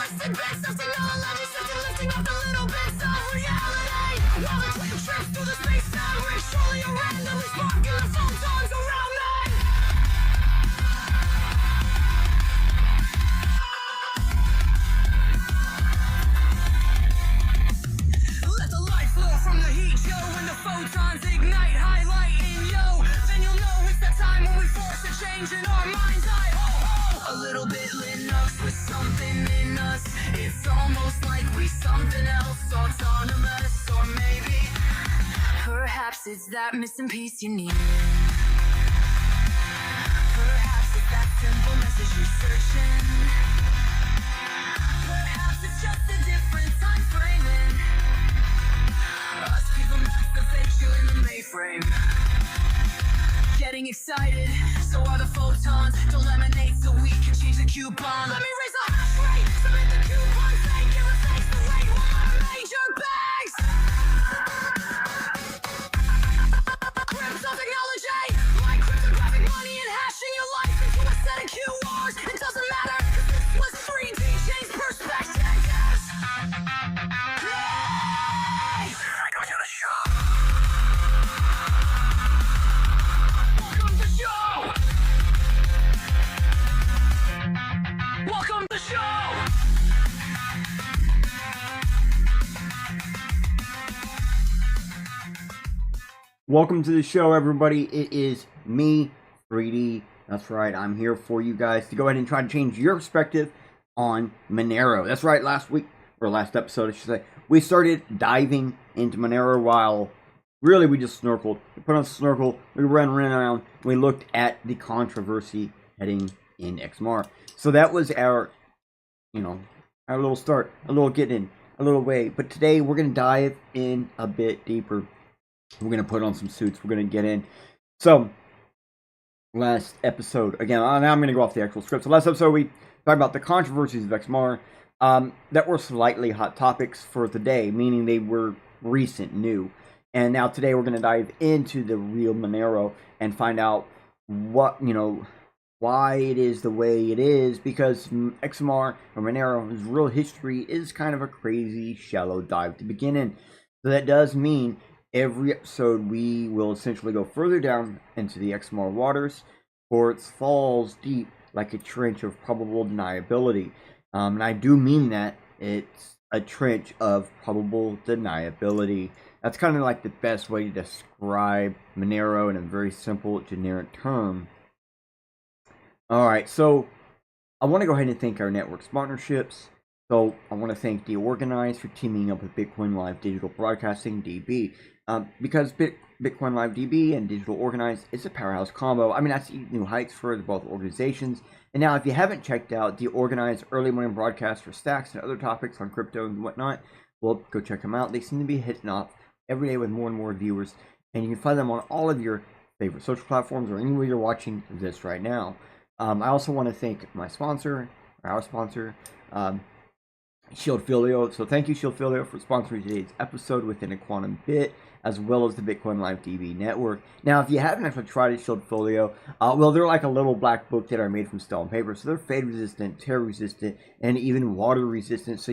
twisted bits of technology, something lifting up the little bits of reality. While the quick trips through the space-time, we're surely a randomly sparking the photons around me. Let the light flow from the heat, yo. When the photons ignite, highlighting, yo, then you'll know it's that time when we force a change in our mind's eye. Ho, ho. A little bit Linux with something in us. It's almost like we something else, autonomous, or maybe perhaps it's that missing piece you need. Perhaps it's that simple message you're searching. Perhaps it's just a different time framing. Us people max the fake you in the mainframe. Getting excited, so are the photons. Don't laminate so we can change the coupon. Let me raise the hash rate, submit the coupon, thank you, replace the rate with my major bags. Grips of technology, like cryptographic money and hashing your life into a set of QRs. It doesn't matter, 'cause this was 3D change perspectives. Hey! I go to the show. Welcome to the show. Welcome to the show. Welcome to the show, everybody. It is me, 3D. That's right, I'm here for you guys to go ahead and try to change your perspective on Monero. That's right, last episode, I should say, we started diving into Monero while really we just snorkeled. We put on a snorkel, we ran around, and we looked at the controversy heading in XMR. So that was our, our little start, a little get in, a little way. But today we're going to dive in a bit deeper. We're going to put on some suits. We're going to get in. So, last episode, again, now I'm going to go off the actual script. So, last episode, we talked about the controversies of XMR that were slightly hot topics for the day, meaning they were recent, new. And now today, we're going to dive into the real Monero and find out what, why it is the way it is, because XMR or Monero's real history is kind of a crazy, shallow dive to begin in. So, that does mean every episode, we will essentially go further down into the XMR waters, for it falls deep like a trench of probable deniability. And I do mean that. It's a trench of probable deniability. That's kind of like the best way to describe Monero in a very simple, generic term. Alright, so I want to go ahead and thank our network sponsorships. So I want to thank Deorganized for teaming up with Bitcoin Live Digital Broadcasting, DB. Because Bitcoin Live DB and Digital Organized is a powerhouse combo. I mean, that's new heights for both organizations. And now, if you haven't checked out the Organized early morning broadcast for stacks and other topics on crypto and whatnot, well, go check them out. They seem to be hitting up every day with more and more viewers. And you can find them on all of your favorite social platforms or anywhere you're watching this right now. I also want to thank my sponsor, our sponsor, Shield Filio. So thank you, Shield Filio, for sponsoring today's episode within a quantum bit, as well as the Bitcoin Live DB network. Now, if you haven't actually tried a Shield Folio, well, they're like a little black book that are made from stone paper. So they're fade resistant, tear resistant, and even water resistant. So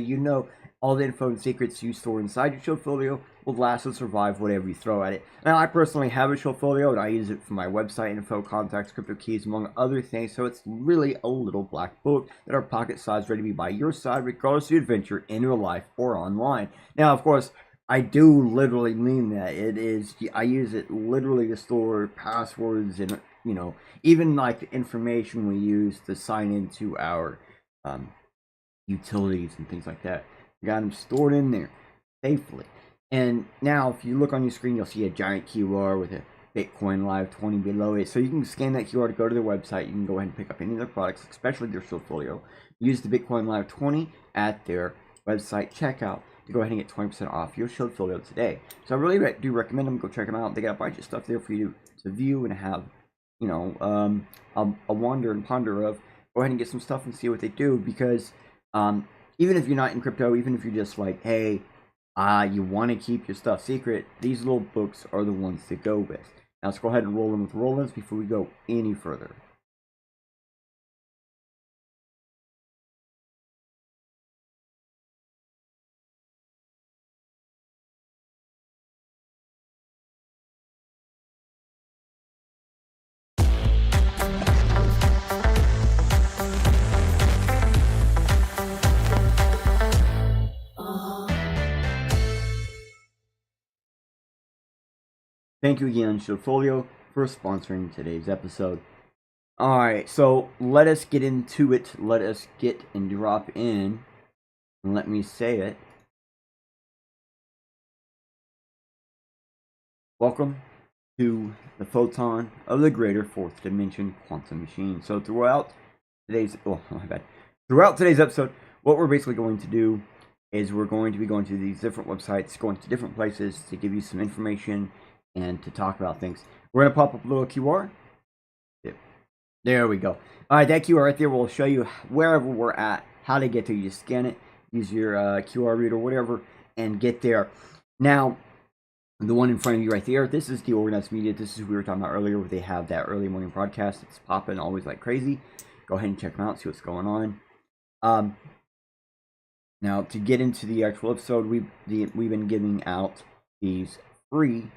all the info and secrets you store inside your Shield Folio will last and survive whatever you throw at it. Now, I personally have a Shield Folio, and I use it for my website info, contacts, crypto keys, among other things. So it's really a little black book that are pocket sized, ready to be by your side, regardless of your adventure in real life or online. Now, of course, I do literally mean that. I use it literally to store passwords and, even like the information we use to sign into our utilities and things like that. Got them stored in there safely. And now, if you look on your screen, you'll see a giant QR with a Bitcoin Live 20 below it. So you can scan that QR to go to their website. You can go ahead and pick up any of their products, especially their Shield Folio. Use the Bitcoin Live 20 at their website checkout to go ahead and get 20% off your Shield Folio today. So I really do recommend them. Go check them out. They got a bunch of stuff there for you to view and have, a wander and ponder of. Go ahead and get some stuff and see what they do, because even if you're not in crypto, even if you're just like, hey, you want to keep your stuff secret, these little books are the ones to go with. Now let's go ahead and roll in with Rollins before we go any further. Thank you again, Shieldfolio, for sponsoring today's episode. Alright, so let us get into it. Let us get and drop in. And let me say it. Welcome to the photon of the greater fourth dimension quantum machine. So throughout today's episode, what we're basically going to do is we're going to be going to these different websites, going to different places to give you some information and to talk about things. We're going to pop up a little QR. Yep. There we go. All right, that QR right there will show you wherever we're at, how to get there. You just scan it, use your QR reader, whatever, and get there. Now, the one in front of you right there, this is the organized media. This is what we were talking about earlier, where they have that early morning broadcast. It's popping always like crazy. Go ahead and check them out, see what's going on. Now, to get into the actual episode, we've been giving out these free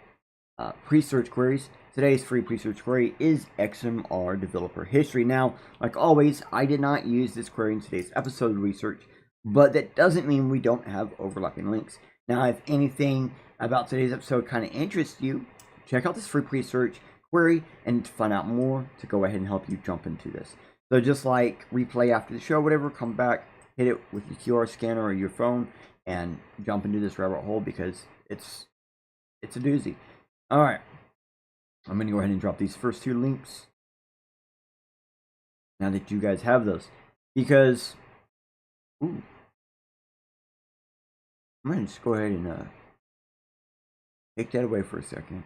pre-search queries. Today's free pre-search query is XMR developer history. Now, like always, I did not use this query in today's episode research, but that doesn't mean we don't have overlapping links. Now, if anything about today's episode kind of interests you, check out this free pre-search query, and to find out more, to go ahead and help you jump into this. So just like replay after the show, whatever, come back, hit it with your QR scanner or your phone, and jump into this rabbit hole, because it's a doozy. All right, I'm going to go ahead and drop these first two links now that you guys have those, because I'm going to just go ahead and take that away for a second.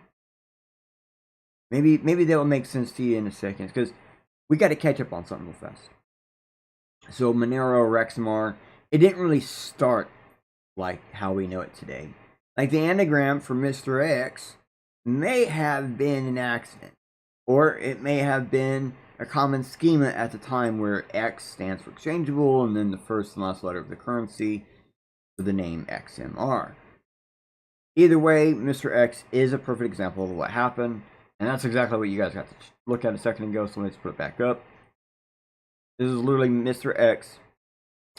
Maybe that will make sense to you in a second, because we got to catch up on something real fast. So Monero or XMR, it didn't really start like how we know it today. Like the anagram for Mr. X may have been an accident, or it may have been a common schema at the time where X stands for exchangeable, and then the first and last letter of the currency for the name XMR. Either way, Mr. X is a perfect example of what happened, and that's exactly what you guys got to look at a second ago, so let's put it back up. This is literally Mr. X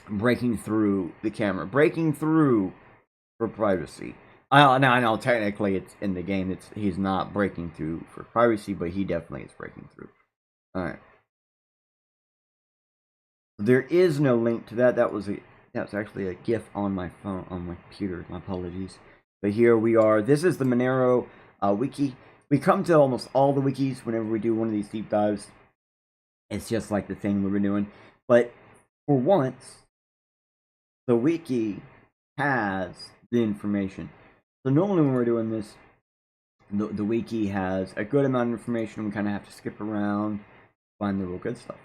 breaking through the camera, breaking through for privacy. I know technically it's in the game, he's not breaking through for privacy, but he definitely is breaking through. Alright. There is no link to that. That's actually a GIF on my phone, on my computer. My apologies. But here we are. This is the Monero wiki. We come to almost all the wikis whenever we do one of these deep dives. It's just like the thing we've been doing. But for once, the wiki has the information. So normally when we're doing this, the wiki has a good amount of information. We kind of have to skip around, find the real good stuff.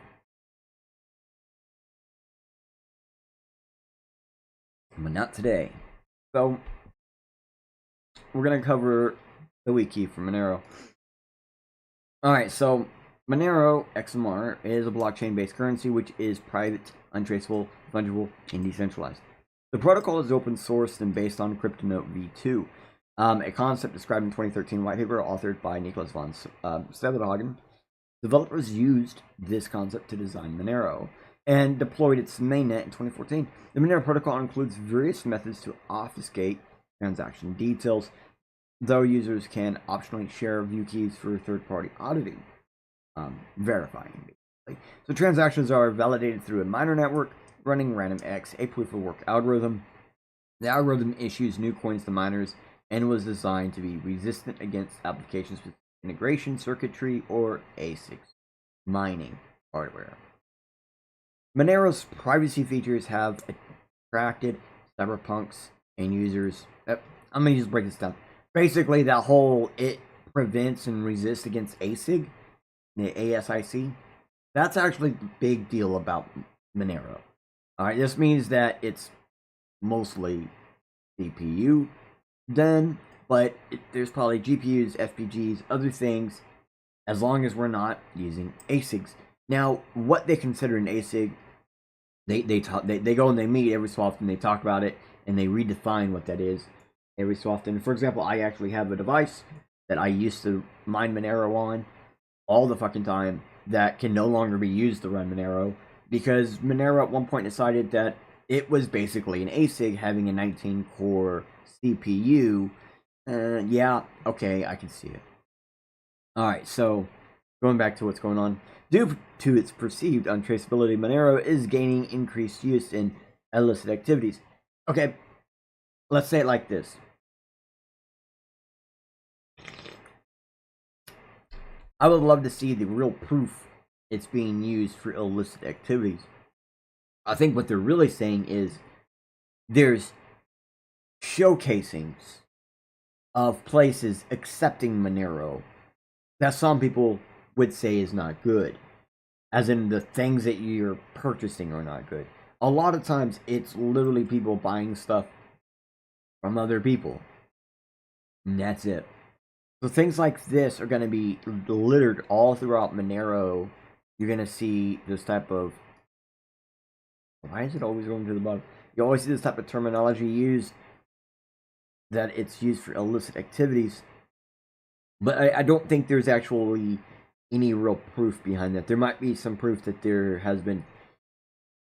But not today. So we're going to cover the wiki for Monero. Alright, so Monero XMR is a blockchain-based currency which is private, untraceable, fungible, and decentralized. The protocol is open sourced and based on CryptoNote v2, a concept described in 2013 white paper authored by Nicholas von Steenhagen. Developers used this concept to design Monero and deployed its mainnet in 2014. The Monero protocol includes various methods to obfuscate transaction details, though users can optionally share view keys for third-party auditing, verifying, basically. So transactions are validated through a miner network running RandomX, a proof-of-work algorithm. The algorithm issues new coins to miners and was designed to be resistant against applications with integration circuitry or ASICs mining hardware. Monero's privacy features have attracted cyberpunks and users. I'm going to just break this down. Basically, that whole it prevents and resists against ASIC, the ASIC, that's actually the big deal about Monero. Alright, this means that it's mostly CPU done, but there's probably GPUs, FPGs, other things, as long as we're not using ASICs. Now, what they consider an ASIC, they go and they meet every so often, they talk about it, and they redefine what that is every so often. For example, I actually have a device that I used to mine Monero on all the fucking time that can no longer be used to run Monero, because Monero at one point decided that it was basically an ASIC having a 19-core CPU, Yeah, okay, I can see it. Alright, so going back to what's going on. Due to its perceived untraceability, Monero is gaining increased use in illicit activities. Okay, let's say it like this. I would love to see the real proof it's being used for illicit activities. I think what they're really saying is there's showcasings of places accepting Monero that some people would say is not good. As in, the things that you're purchasing are not good. A lot of times, it's literally people buying stuff from other people. And that's it. So things like this are going to be littered all throughout Monero. You're going to see this type of... Why is it always going to the bottom? You always see this type of terminology used, that it's used for illicit activities. But I don't think there's actually any real proof behind that. There might be some proof that there has been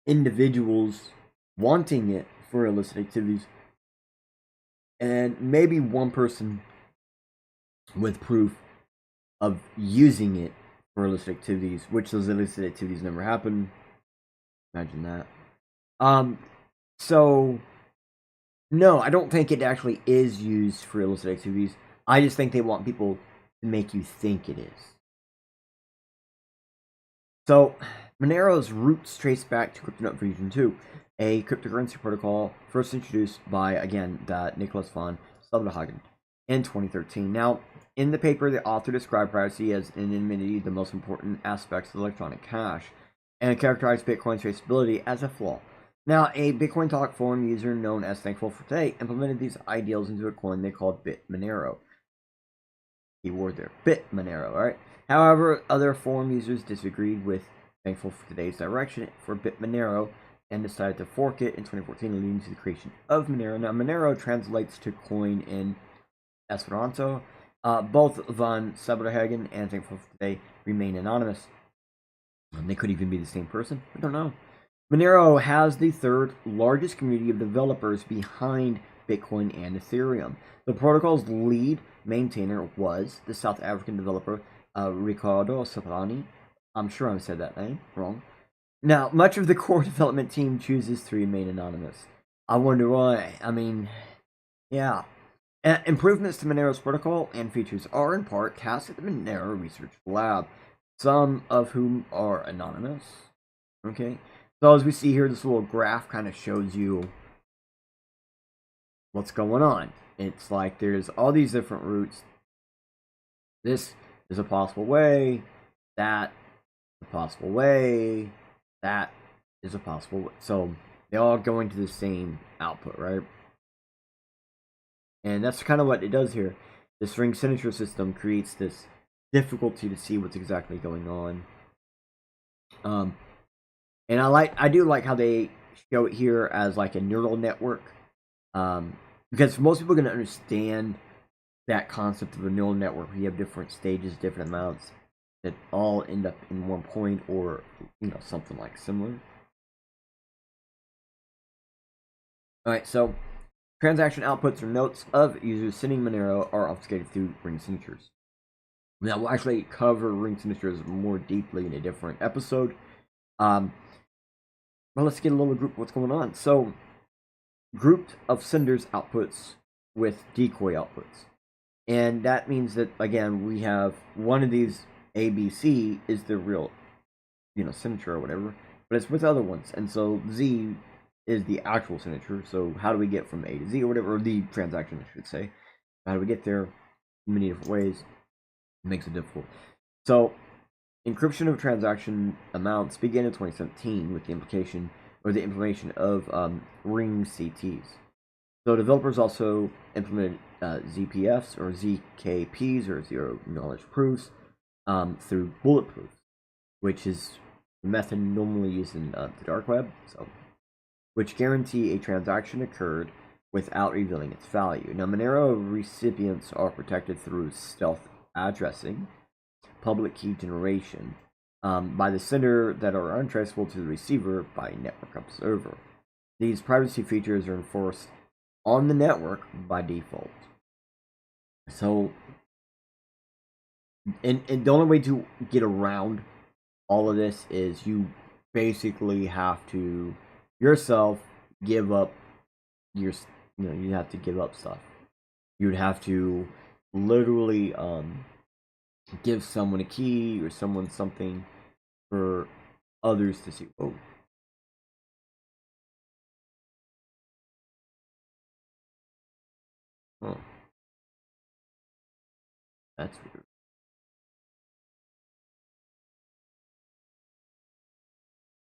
individuals wanting it for illicit activities, and maybe one person with proof of using it for illicit activities, which those illicit activities never happened. Imagine that. So no, I don't think it actually is used for illicit activities. I just think they want people to make you think it is. So, Monero's roots trace back to CryptoNote version 2, a cryptocurrency protocol first introduced by, again, that Nicholas von Stubbenhagen in 2013. Now, in the paper, the author described privacy as anonymity the most important aspects of electronic cash, and characterized Bitcoin's traceability as a flaw. Now, a Bitcoin Talk forum user known as Thankful for Today implemented these ideals into a coin they called BitMonero. Keyword there, BitMonero, alright? However, other forum users disagreed with Thankful for Today's direction for BitMonero and decided to fork it in 2014, leading to the creation of Monero. Now, Monero translates to coin in Esperanto. Both von Stubbenhagen and Thankful for Today remain anonymous. They could even be the same person. I don't know. Monero has the third largest community of developers behind Bitcoin and Ethereum. The protocol's lead maintainer was the South African developer Ricardo Sapani. I'm sure I said that name wrong. Now, much of the core development team chooses to remain anonymous. I wonder why. I mean, yeah. Improvements to Monero's protocol and features are in part tasked at the Monero Research Lab, some of whom are anonymous. Okay. So as we see here, this little graph kind of shows you what's going on. It's like there's all these different routes. This is a possible way. That is a possible way. That is a possible way. So they all go into the same output, right? And that's kind of what it does here. This ring signature system creates this difficulty to see what's exactly going on. And I do like how they show it here as like a neural network, because most people are going to understand that concept of a neural network. You have different stages, different amounts that all end up in one point, or something like similar. All right, so transaction outputs or notes of users sending Monero are obfuscated through ring signatures. Now, we'll actually cover ring signatures more deeply in a different episode. Well, let's get a little group of what's going on. So, grouped of senders outputs with decoy outputs. And that means that, again, we have one of these ABC is the real, signature or whatever, but it's with other ones. And so Z is the actual signature. So how do we get from A to Z or whatever, or the transaction, I should say. How do we get there? In many different ways. It makes it difficult. So encryption of transaction amounts began in 2017 with the implementation of ring CTs. So developers also implemented ZPFs or ZKPs or zero knowledge proofs through bulletproof, which is the method normally used in the dark web, which guarantee a transaction occurred without revealing its value. Now, Monero recipients are protected through stealth addressing, public key generation by the sender that are untraceable to the receiver by network observer. These privacy features are enforced on the network by default. So, and the only way to get around all of this is you basically have to yourself give up your, you have to give up stuff. You'd have to literally give someone a key or someone something for others to see. Oh, oh, that's weird.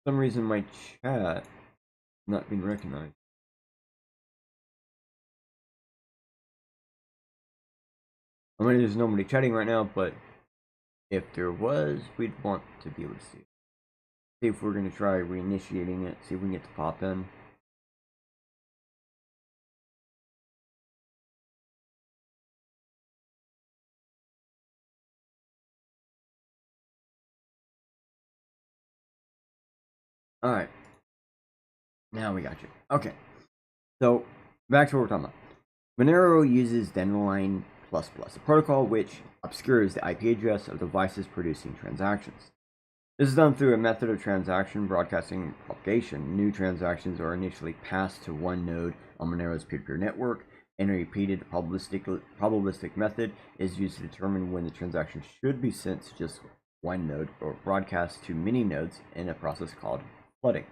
For some reason my chat not being recognized. I mean, there's nobody chatting right now, but if there was, we'd want to be able to see it. See if we're going to try reinitiating it, see if we can get to pop in. Alright. Now we got you. Okay. So, back to what we're talking about. Monero uses Dandelion++, a protocol which obscures the IP address of devices producing transactions. This is done through a method of transaction broadcasting propagation. New transactions are initially passed to one node on Monero's peer-to-peer network, and a repeated probabilistic method is used to determine when the transaction should be sent to just one node or broadcast to many nodes in a process called flooding.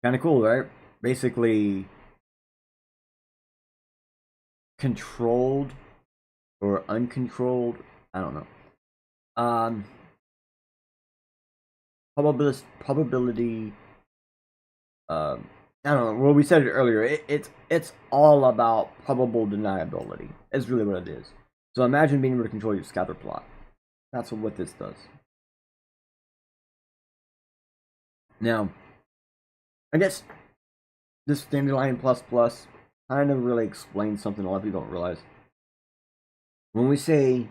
Kind of cool, right? Basically, controlled or uncontrolled, I don't know. Probability. I don't know. Well, we said it earlier. It's all about probable deniability. Is really what it is. So imagine being able to control your scatter plot. That's what this does. Now, I guess this Dandelion++ kind of really explains something a lot of people don't realize. When we say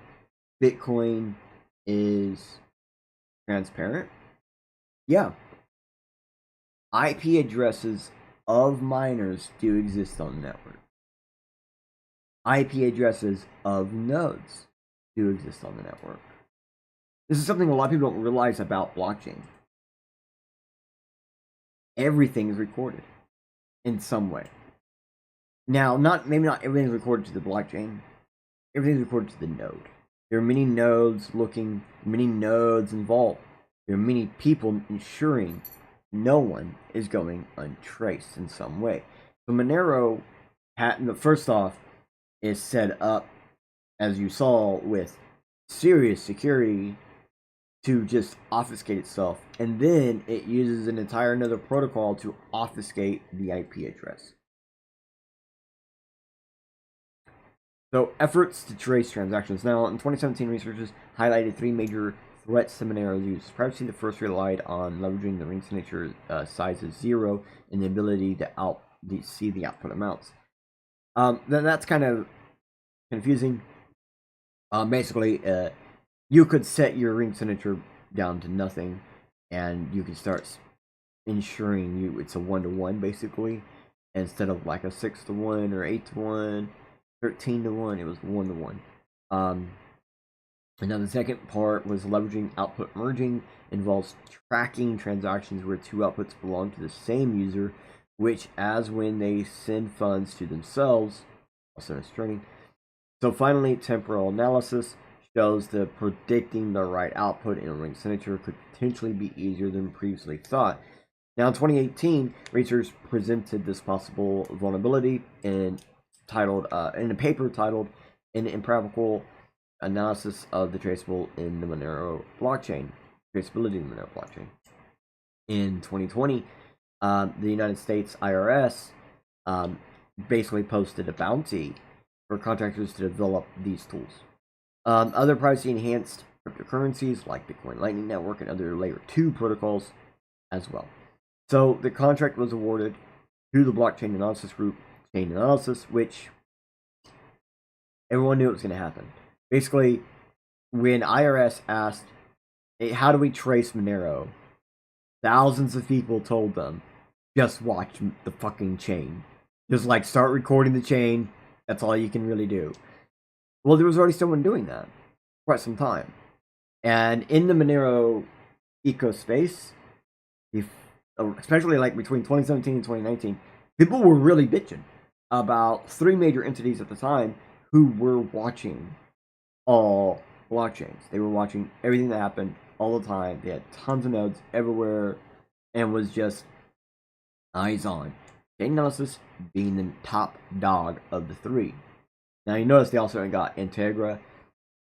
Bitcoin is transparent, yeah, IP addresses of miners do exist on the network. IP addresses of nodes do exist on the network. This is something a lot of people don't realize about blockchain. Everything is recorded in some way. Now, maybe not everything is recorded to the blockchain. Everything is recorded to the node. There are many nodes involved. There are many people ensuring no one is going untraced in some way. So Monero, first off, is set up, as you saw, with serious security to just obfuscate itself, and then it uses an entire another protocol to obfuscate the IP address. So, efforts to trace transactions. Now, in 2017, researchers highlighted 3 major threats to Monero's use. Privacy, the first, relied on leveraging the ring signature size of 0 and the ability to see the output amounts. That's kind of confusing. Basically, you could set your ring signature down to nothing, and you can start ensuring it's a 1-to-1 basically, instead of like a 6-to-1 or 8-to-1, 13-to-1. It was 1-to-1. And now the second part was leveraging output merging. Involves tracking transactions where 2 outputs belong to the same user, which as when they send funds to themselves, also a string. So finally, temporal analysis shows that predicting the right output in a ring signature could potentially be easier than previously thought. Now, in 2018, researchers presented this possible vulnerability in a paper titled "An Impractical Analysis of the Traceability in the Monero Blockchain." In 2020, the United States IRS basically posted a bounty for contractors to develop these tools. Other privacy-enhanced cryptocurrencies like Bitcoin Lightning Network and other Layer 2 protocols as well. So the contract was awarded to the blockchain analysis group, Chain Analysis, which everyone knew it was going to happen. Basically, when IRS asked, hey, how do we trace Monero? Thousands of people told them, just watch the fucking chain. Just like start recording the chain. That's all you can really do. Well, there was already someone doing that for quite some time. And in the Monero ecospace, especially like between 2017 and 2019, people were really bitching about three major entities at the time who were watching all blockchains. They were watching everything that happened all the time. They had tons of nodes everywhere and was just eyes on. Chainalysis being the top dog of the three. Now you notice they also got Integra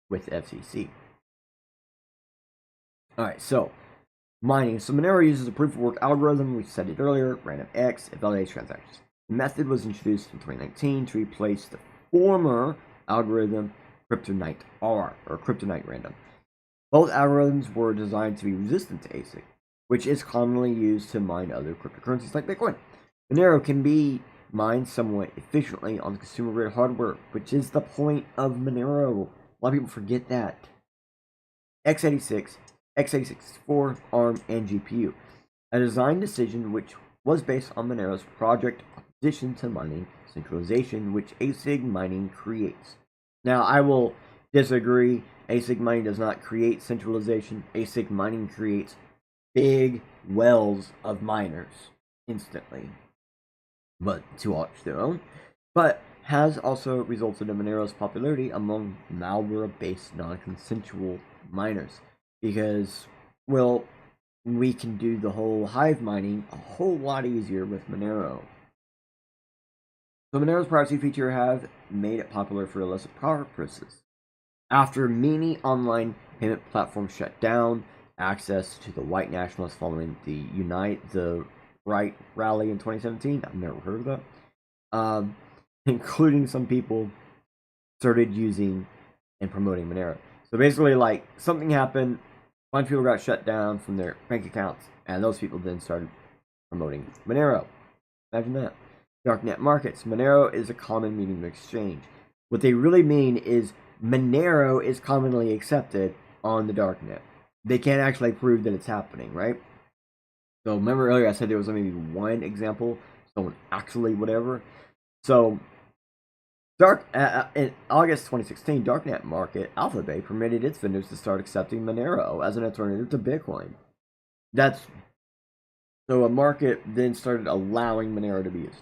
with FCC. Alright, so mining. So Monero uses a proof of work algorithm, we said it earlier, random X, it validates transactions. The method was introduced in 2019 to replace the former algorithm Kryptonite R, or Kryptonite Random. Both algorithms were designed to be resistant to ASIC, which is commonly used to mine other cryptocurrencies like Bitcoin. Monero can be mined somewhat efficiently on consumer-grade hardware, which is the point of Monero. A lot of people forget that. x86, x86-64, ARM, and GPU. A design decision which was based on Monero's project opposition to mining centralization, which ASIC mining creates. Now, I will disagree. ASIC mining does not create centralization. ASIC mining creates big wells of miners instantly, but to each their own. But has also resulted in Monero's popularity among malware-based non-consensual miners, because, well, we can do the whole hive mining a whole lot easier with Monero. So Monero's privacy feature have made it popular for illicit purposes. After many online payment platforms shut down access to the white nationalists following the Unite the Right rally in 2017, I've never heard of that, including some people started using and promoting Monero. So basically, like, something happened, a bunch of people got shut down from their bank accounts, and those people then started promoting Monero. Imagine that. Darknet markets. Monero is a common medium of exchange. What they really mean is Monero is commonly accepted on the darknet. They can't actually prove that it's happening, right? So remember earlier I said there was maybe one example, someone actually whatever. So in August 2016, Darknet Market Alphabet permitted its vendors to start accepting Monero as an alternative to Bitcoin. So a market then started allowing Monero to be used.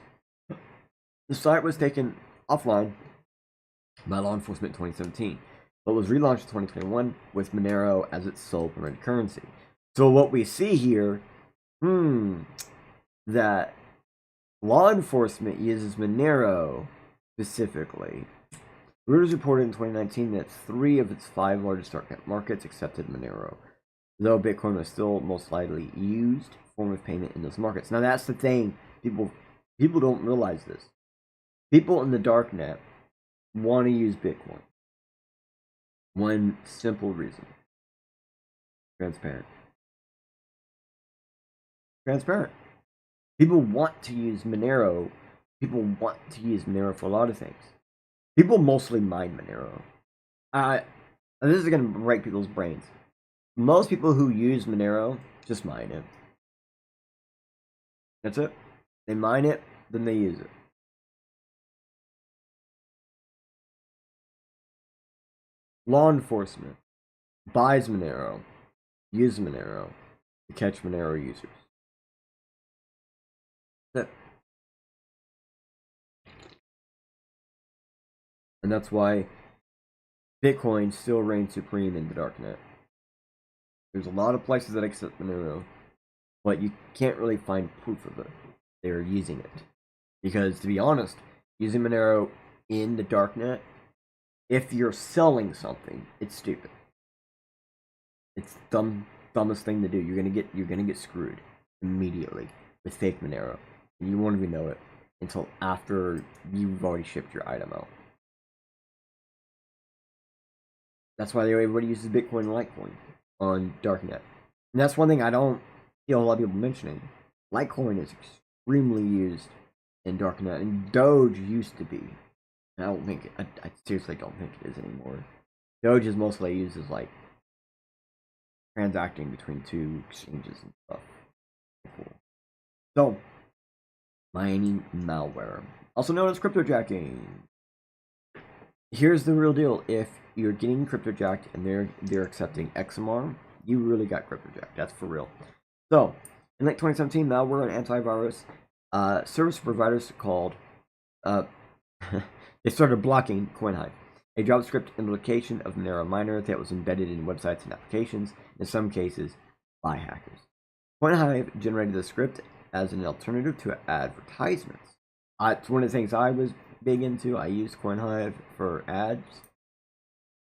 The site was taken offline by law enforcement in 2017, but was relaunched in 2021 with Monero as its sole permitted currency. So what we see here, that law enforcement uses Monero specifically. Reuters reported in 2019 that 3 of its 5 largest darknet markets accepted Monero, though Bitcoin was still most likely used form of payment in those markets. Now that's the thing, people don't realize this. People in the darknet want to use Bitcoin. One simple reason. Transparent. People want to use Monero. People want to use Monero for a lot of things. People mostly mine Monero. And this is going to break people's brains. Most people who use Monero just mine it. That's it. They mine it, then they use it. Law enforcement buys Monero, uses Monero to catch Monero users. That's it. And that's why Bitcoin still reigns supreme in the darknet. There's a lot of places that accept Monero, but you can't really find proof of it. They're using it. Because, to be honest, using Monero in the darknet, if you're selling something, it's stupid. It's dumbest thing to do. You're gonna get screwed immediately with fake Monero. And you won't even know it until after you've already shipped your item out. That's why everybody uses Bitcoin and Litecoin on darknet. And that's one thing I don't see a lot of people mentioning. Litecoin is extremely used in darknet, and Doge used to be. I don't think I seriously don't think it is anymore. Doge is mostly used as like transacting between two exchanges and stuff. Cool. So mining malware, also known as cryptojacking. Here's the real deal: if you're getting cryptojacked and they're accepting XMR, you really got cryptojacked. That's for real. So, in late 2017, malware and antivirus service providers called they started blocking CoinHive, a JavaScript implementation of Monero miner that was embedded in websites and applications, in some cases by hackers. CoinHive generated the script as an alternative to advertisements. It's one of the things I was big into. I used CoinHive for ads.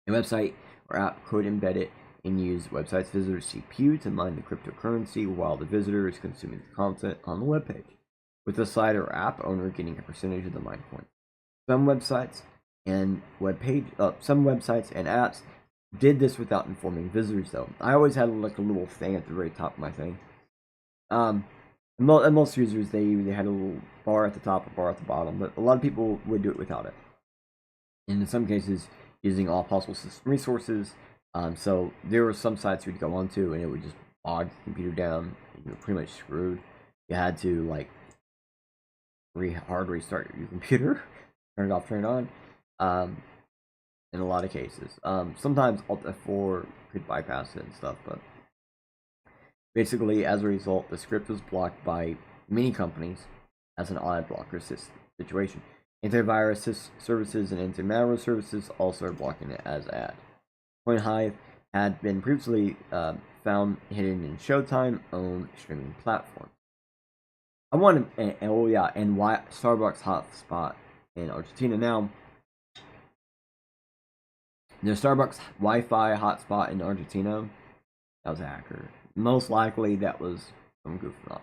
A website or app could embed it and use website's visitor's CPU to mine the cryptocurrency while the visitor is consuming the content on the webpage, with the site or app owner getting a percentage of the mine coin. Some websites and apps did this without informing visitors, though. I always had like a little thing at the very top of my thing. And most users, they had a little bar at the top, a bar at the bottom, but a lot of people would do it without it. And in some cases, using all possible system resources. So there were some sites you'd go onto, and it would just bog the computer down, and you were pretty much screwed. You had to like hard restart your computer, turn it off, turn it on. In a lot of cases, sometimes Alt F4 could bypass it and stuff, but basically, as a result, the script was blocked by many companies as an ad blocker situation. Antivirus services and anti-malware services also are blocking it as ad. CoinHive had been previously found hidden in Showtime-owned streaming platform. And why Starbucks hotspot in Argentina now. The Starbucks Wi-Fi hotspot in Argentina, that was a hacker. Most likely that was some goofing off.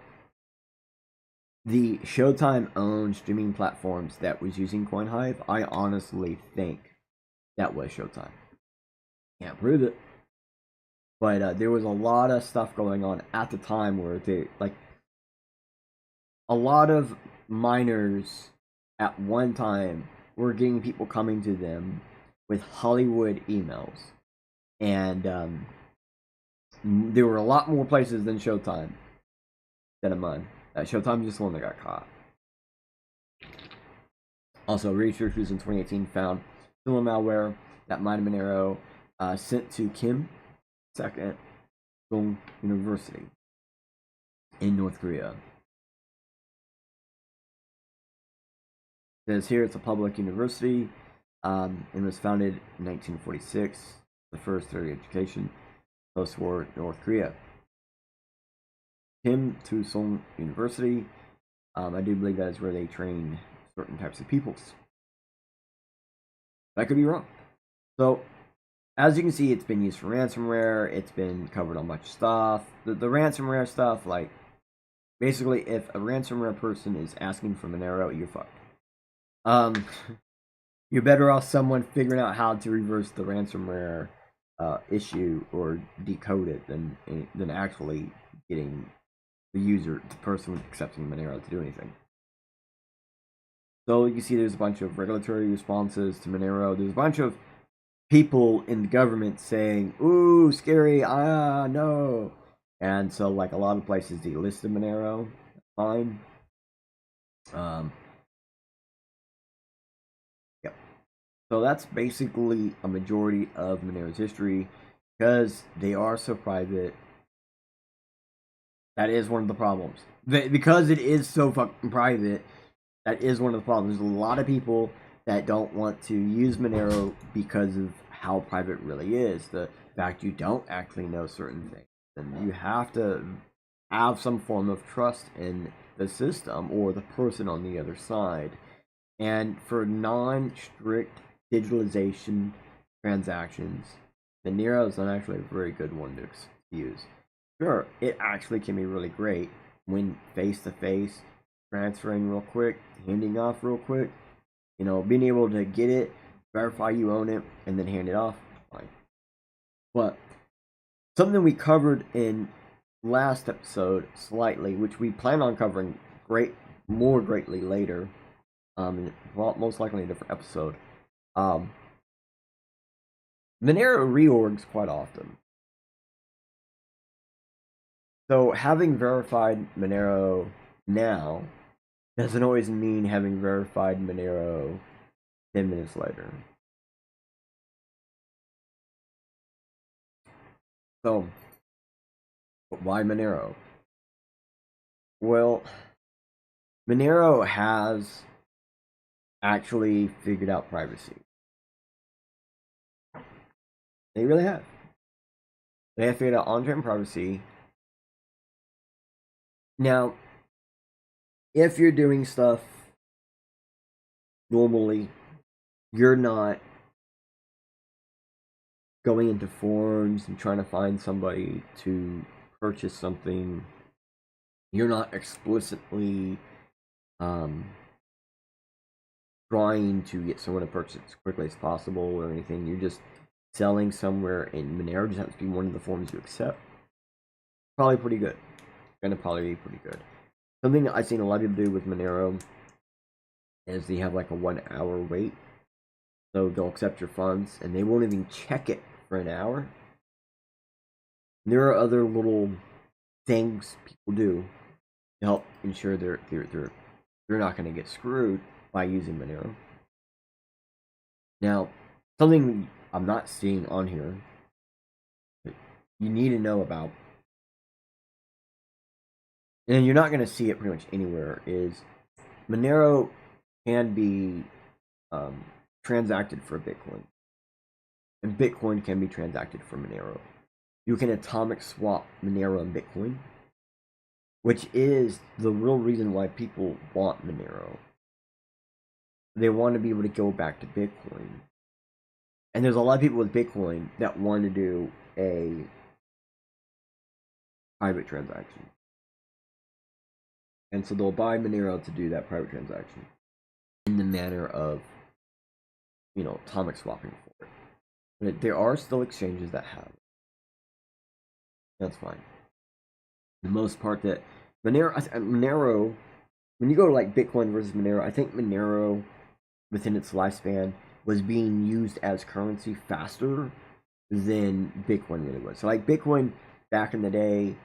The Showtime-owned streaming platforms that was using CoinHive, I honestly think that was Showtime. Can't prove it. But there was a lot of stuff going on at the time where a lot of miners at one time were getting people coming to them with Hollywood emails. And there were a lot more places than Showtime that I'm on. Showtime is just the one that got caught. Also, researchers in 2018 found similar malware that mined Monero sent to Kim II Sung University in North Korea. It says here it's a public university and was founded in 1946, the first tertiary education post-war North Korea. Kim Il-sung University, I do believe that is where they train certain types of peoples. But I could be wrong. So, as you can see, it's been used for ransomware. It's been covered on much stuff. The ransomware stuff, like, basically, if a ransomware person is asking for Monero, you're fucked. You're better off someone figuring out how to reverse the ransomware issue or decode it than actually getting the person accepting Monero to do anything. So you can see there's a bunch of regulatory responses to Monero. There's a bunch of people in the government saying, "Ooh, scary, no." And so, like, a lot of places delisted Monero. Fine. Yep. So that's basically a majority of Monero's history. Because they are so private, that is one of the problems. Because it is so fucking private, that is one of the problems. There's a lot of people that don't want to use Monero because of how private it really is. The fact you don't actually know certain things. And you have to have some form of trust in the system or the person on the other side. And for non-strict digitalization transactions, Monero is not actually a very good one to use. Sure, it actually can be really great when face-to-face, transferring real quick, handing off real quick. You know, being able to get it, verify you own it, and then hand it off. Fine. But something we covered in last episode slightly, which we plan on covering more greatly later, most likely a different episode. Monero reorgs quite often. So having verified Monero now doesn't always mean having verified Monero 10 minutes later. So, but why Monero? Well, Monero has actually figured out privacy. They really have. They have figured out on-chain privacy. Now, if you're doing stuff normally, you're not going into forums and trying to find somebody to purchase something. You're not explicitly trying to get someone to purchase it as quickly as possible or anything. You're just selling somewhere in Monero. Just happens to be one of the forms you accept. Probably pretty good. Gonna probably be pretty good. Something I've seen a lot of people do with Monero is they have like a 1 hour wait. So they'll accept your funds and they won't even check it for an hour. There are other little things people do to help ensure they're not going to get screwed by using Monero. Now, something I'm not seeing on here that you need to know about, and you're not going to see it pretty much anywhere, is Monero can be transacted for Bitcoin, and Bitcoin can be transacted for Monero. You can atomic swap Monero and Bitcoin, which is the real reason why people want Monero. They want to be able to go back to Bitcoin. And there's a lot of people with Bitcoin that want to do a private transaction. And so they'll buy Monero to do that private transaction in the manner of, atomic swapping for it. But there are still exchanges that have it. That's fine. The most part that Monero, when you go to like Bitcoin versus Monero, I think Monero within its lifespan was being used as currency faster than Bitcoin really was. So like Bitcoin back in the day,